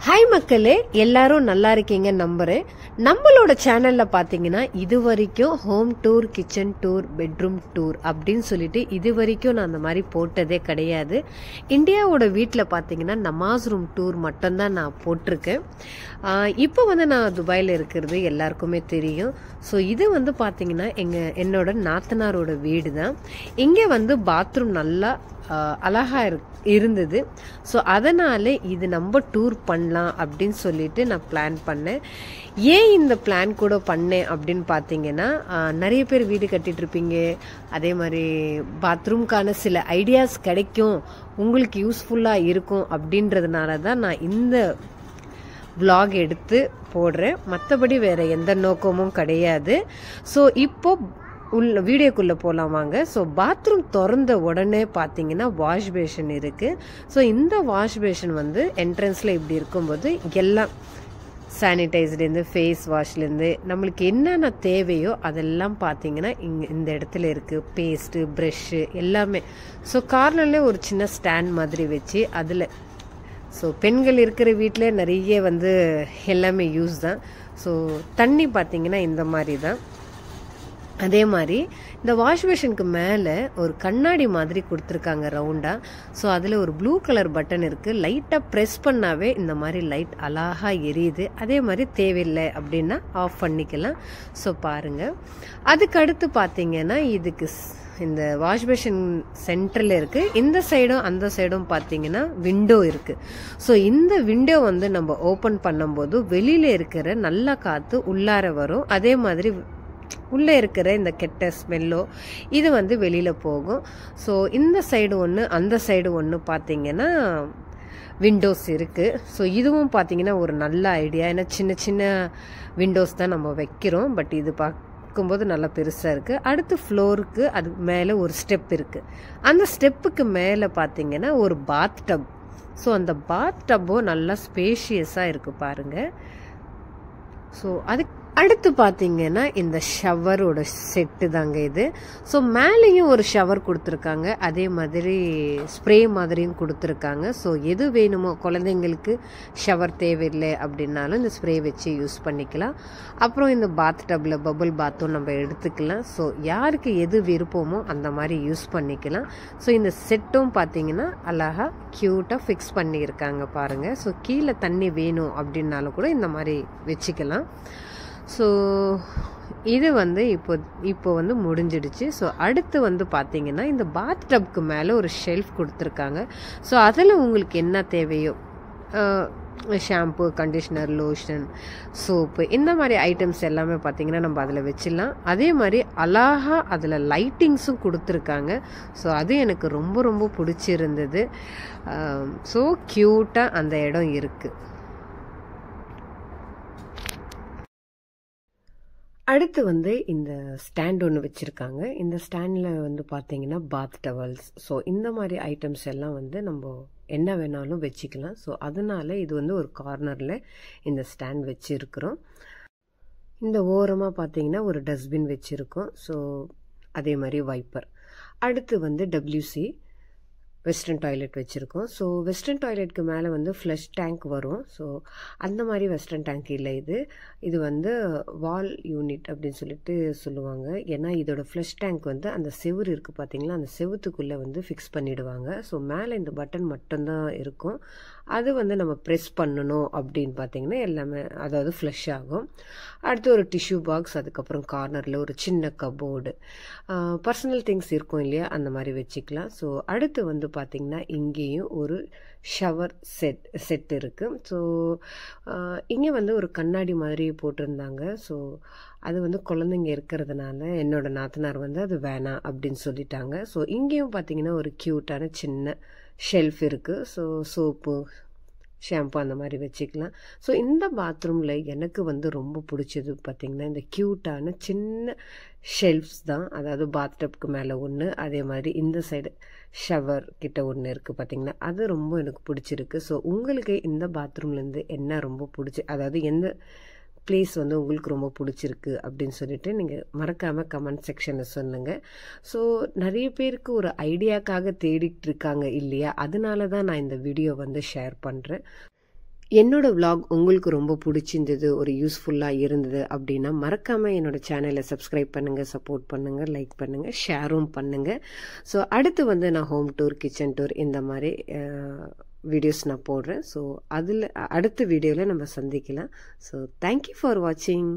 Hi மக்களே, எல்லாரும் நல்லா இருக்கீங்க நம்புறேன். நம்மளோட சேனல்ல பாத்தீங்கன்னா இது வரைக்கும் home tour, kitchen tour, bedroom tour அப்படின்னு சொல்லிட்டு இது வரைக்கும் நான் அந்த மாதிரி போட்டதே கிடையாது. இந்தியாவோட வீட்டில் பாத்தீங்கன்னா நமாஸ் ரூம் டூர் மட்டும்தான் நான் போட்டிருக்கேன். இப்போ நான் துபாயில் இருக்கிறது எல்லாருக்குமே தெரியும். ஸோ இது பாத்தீங்கன்னா என்னோட நாத்தனாரோட வீடு தான். இங்கே பாத்ரூம் நல்லா அழகா இருந்தது. ஸோ அதனால இது நம்ம டூர் பண்ணலாம் அப்படின்னு சொல்லிட்டு நான் பிளான் பண்ணேன். ஏன் இந்த பிளான் கூட பண்ணேன் அப்படின்னு பார்த்தீங்கன்னா, நிறைய பேர் வீடு கட்டிட்டு இருப்பீங்க, அதே மாதிரி பாத்ரூம்கான சில ஐடியாஸ் கிடைக்கும், உங்களுக்கு யூஸ்ஃபுல்லாக இருக்கும் அப்படின்றதுனால தான் நான் இந்த vlog எடுத்து போடுறேன். மற்றபடி வேற எந்த நோக்கமும் கிடையாது. ஸோ இப்போ வீடியோக்குள்ளே போகலாம் வாங்க. ஸோ பாத்ரூம் திறந்த உடனே பார்த்தீங்கன்னா வாஷ் பேஷன் இருக்குது. ஸோ இந்த வாஷ் பேஷன் என்ட்ரன்ஸில் இப்படி இருக்கும்போது எல்லாம் சானிடைஸ்லேருந்து ஃபேஸ் வாஷ்லேருந்து நம்மளுக்கு என்னென்ன தேவையோ அதெல்லாம் பார்த்தீங்கன்னா இந்த இடத்துல இருக்குது. பேஸ்ட்டு, ப்ரெஷ்ஷு எல்லாமே. ஸோ கார்னர்லேயே ஒரு சின்ன ஸ்டாண்ட் மாதிரி வச்சு அதில் ஸோ பெண்கள் இருக்கிற வீட்டில் நிறைய எல்லாமே யூஸ் தான். ஸோ தண்ணி பார்த்தீங்கன்னா இந்த மாதிரி தான். அதே மாதிரி இந்த வாஷ் பேஷனுக்கு மேலே ஒரு கண்ணாடி மாதிரி கொடுத்துருக்காங்க ரவுண்டாக. ஸோ அதில் ஒரு ப்ளூ கலர் பட்டன் இருக்குது. லைட்டாக ப்ரெஸ் பண்ணாவே இந்த மாதிரி லைட் அழகாக எரியுது. அதே மாதிரி தேவையில்லை அப்படின்னா ஆஃப் பண்ணிக்கலாம். ஸோ பாருங்கள். அதுக்கு அடுத்து பார்த்தீங்கன்னா இதுக்கு இந்த வாஷ் பேஷன் சென்டரில் இருக்குது. இந்த சைடும் அந்த சைடும் பார்த்தீங்கன்னா விண்டோ இருக்குது. ஸோ இந்த விண்டோ நம்ம ஓப்பன் பண்ணும்போது வெளியில் இருக்கிற நல்ல காற்று உள்ளார வரும். அதே மாதிரி உள்ளே இருக்கிற இந்த கெட்ட ஸ்மெல்லோ இது வெளியில் போகும். ஸோ இந்த சைடு ஒன்று, அந்த சைடு ஒன்று பார்த்தீங்கன்னா விண்டோஸ் இருக்குது. ஸோ இதுவும் பார்த்தீங்கன்னா ஒரு நல்ல ஐடியா. ஏன்னா சின்ன சின்ன விண்டோஸ் தான் நம்ம வைக்கிறோம். பட் இது பார்க்கும்போது நல்லா பெருசாக இருக்குது. அடுத்து ஃப்ளோருக்கு அதுக்கு மேலே ஒரு ஸ்டெப் இருக்குது. அந்த ஸ்டெப்புக்கு மேலே பார்த்தீங்கன்னா ஒரு பாத் டப். ஸோ அந்த பாத் டப்பும் நல்லா ஸ்பேஷியஸாக இருக்குது பாருங்கள். ஸோ அதுக்கு அடுத்து பார்த்தீங்கன்னா இந்த ஷவரோட செட்டு தாங்க இது. ஸோ மேலேயும் ஒரு ஷவர் கொடுத்துருக்காங்க, அதே மாதிரி ஸ்ப்ரே மாதிரியும் கொடுத்துருக்காங்க. ஸோ எது வேணுமோ, குழந்தைங்களுக்கு ஷவர் தேவையில்லை அப்படின்னாலும் இந்த ஸ்ப்ரே வச்சு யூஸ் பண்ணிக்கலாம். அப்புறம் இந்த பாத் டப்பில் பபுள் பாத்தும் நம்ம எடுத்துக்கலாம். ஸோ யாருக்கு எது விருப்பமோ அந்த மாதிரி யூஸ் பண்ணிக்கலாம். ஸோ இந்த செட்டும் பார்த்தீங்கன்னா அழகாக க்யூட்டாக ஃபிக்ஸ் பண்ணியிருக்காங்க பாருங்கள். ஸோ கீழே தண்ணி வேணும் அப்படின்னாலும் கூட இந்த மாதிரி வச்சுக்கலாம். ஸோ இது இப்போ முடிஞ்சிடுச்சு. ஸோ அடுத்து பார்த்தீங்கன்னா இந்த பாத் டப்க்கு மேலே ஒரு ஷெல்ஃப் கொடுத்துருக்காங்க. ஸோ அதில் உங்களுக்கு என்ன தேவையோ ஷாம்பு, கண்டிஷ்னர், லோஷன், சோப்பு, இந்த மாதிரி ஐட்டம்ஸ் எல்லாமே பார்த்தீங்கன்னா நம்ம அதில் வச்சிடலாம். அதே மாதிரி அழகாக அதில் லைட்டிங்ஸும் கொடுத்துருக்காங்க. ஸோ அது எனக்கு ரொம்ப ரொம்ப பிடிச்சிருந்தது. ஸோ க்யூட்டாக அந்த இடம் இருக்குது. அடுத்து இந்த ஸ்டாண்ட் ஒன்று வச்சுருக்காங்க. இந்த ஸ்டாண்டில் பார்த்தீங்கன்னா பாத் டவல்ஸ், ஸோ இந்த மாதிரி ஐட்டம்ஸ் எல்லாம் நம்ம என்ன வேணாலும் வச்சுக்கலாம். ஸோ அதனால இது ஒரு கார்னரில் இந்த ஸ்டாண்ட் வச்சுருக்குறோம். இந்த ஓரமாக பார்த்தீங்கன்னா ஒரு டஸ்ட்பின் வச்சுருக்கோம். ஸோ அதே மாதிரி வைப்பர். அடுத்து WC வெஸ்டர்ன் டாய்லெட் வச்சுருக்கோம். ஸோ வெஸ்டர்ன் டாய்லெட்க்கு மேலே ஃப்ளஷ் டேங்க் வரும். ஸோ அந்த மாதிரி வெஸ்டர்ன் டேங்க் இல்லை, இது வால் யூனிட் அப்படின்னு சொல்லிட்டு சொல்லுவாங்க. ஏன்னா இதோட ஃப்ளஷ் டேங்க் அந்த செவுரு இருக்குது பார்த்தீங்களா, அந்த செவுத்துக்குள்ளே ஃபிக்ஸ் பண்ணிவிடுவாங்க. ஸோ மேலே இந்த பட்டன் மட்டும்தான் இருக்கும். அது நம்ம ப்ரெஸ் பண்ணணும் அப்படின்னு பார்த்தீங்கன்னா எல்லாமே அதாவது ஃப்ளஷ் ஆகும். அடுத்து ஒரு டிஷ்யூ பாக்ஸ், அதுக்கப்புறம் கார்னரில் ஒரு சின்ன கபோர்டு, பர்சனல் திங்ஸ் இருக்கும் இல்லையா, அந்த மாதிரி வச்சுக்கலாம். ஸோ அடுத்து பார்த்தீங்கன்னா இங்கேயும் ஒரு ஷவர் செட் இருக்குது. ஸோ இங்கே ஒரு கண்ணாடி மாதிரி போட்டிருந்தாங்க. ஸோ அது குழந்தைங்க இருக்கிறதுனால என்னோட நாத்தனார் அது வேணாம் அப்படின்னு சொல்லிட்டாங்க. ஸோ இங்கேயும் பார்த்தீங்கன்னா ஒரு க்யூட்டான சின்ன ஷெல்ஃப் இருக்குது. ஸோ சோப்பு, ஷாம்பு அந்த மாதிரி வச்சுக்கலாம். ஸோ இந்த பாத்ரூமில் எனக்கு ரொம்ப பிடிச்சது பார்த்திங்கன்னா இந்த க்யூட்டான சின்ன ஷெல்ஃப்ஸ் தான். அதாவது பாத் டப்க்கு மேலே ஒன்று, அதே மாதிரி இந்த சைடு ஷவர் கிட்ட ஒன்று இருக்குது பார்த்திங்கன்னா, அது ரொம்ப எனக்கு பிடிச்சிருக்கு. ஸோ உங்களுக்கு இந்த பாத்ரூம்லேருந்து என்ன ரொம்ப அதாவது எந்த பிளேஸ் உங்களுக்கு ரொம்ப பிடிச்சிருக்கு அப்படின்னு சொல்லிட்டு நீங்கள் மறக்காமல் கமெண்ட் செக்ஷனில் சொல்லுங்கள். ஸோ நிறைய பேருக்கு ஒரு ஐடியாக்காக தேடிட்டு இருக்காங்க இல்லையா, அதனால தான் நான் இந்த வீடியோ ஷேர் பண்ணுறேன். என்னோட vlog உங்களுக்கு ரொம்ப பிடிச்சிருந்தது, ஒரு யூஸ்ஃபுல்லாக இருந்தது அப்படின்னா மறக்காமல் என்னோட சேனலை சப்ஸ்கிரைப் பண்ணுங்கள், சப்போர்ட் பண்ணுங்கள், லைக் பண்ணுங்கள், ஷேரும் பண்ணுங்கள். ஸோ அடுத்து நான் ஹோம் டூர், கிச்சன் டூர் இந்த மாதிரி வீடியோஸ் நான் போடுறேன். ஸோ அதில் அடுத்த வீடியோவில் நம்ம சந்திக்கலாம். ஸோ தேங்க்யூ ஃபார் வாட்சிங்.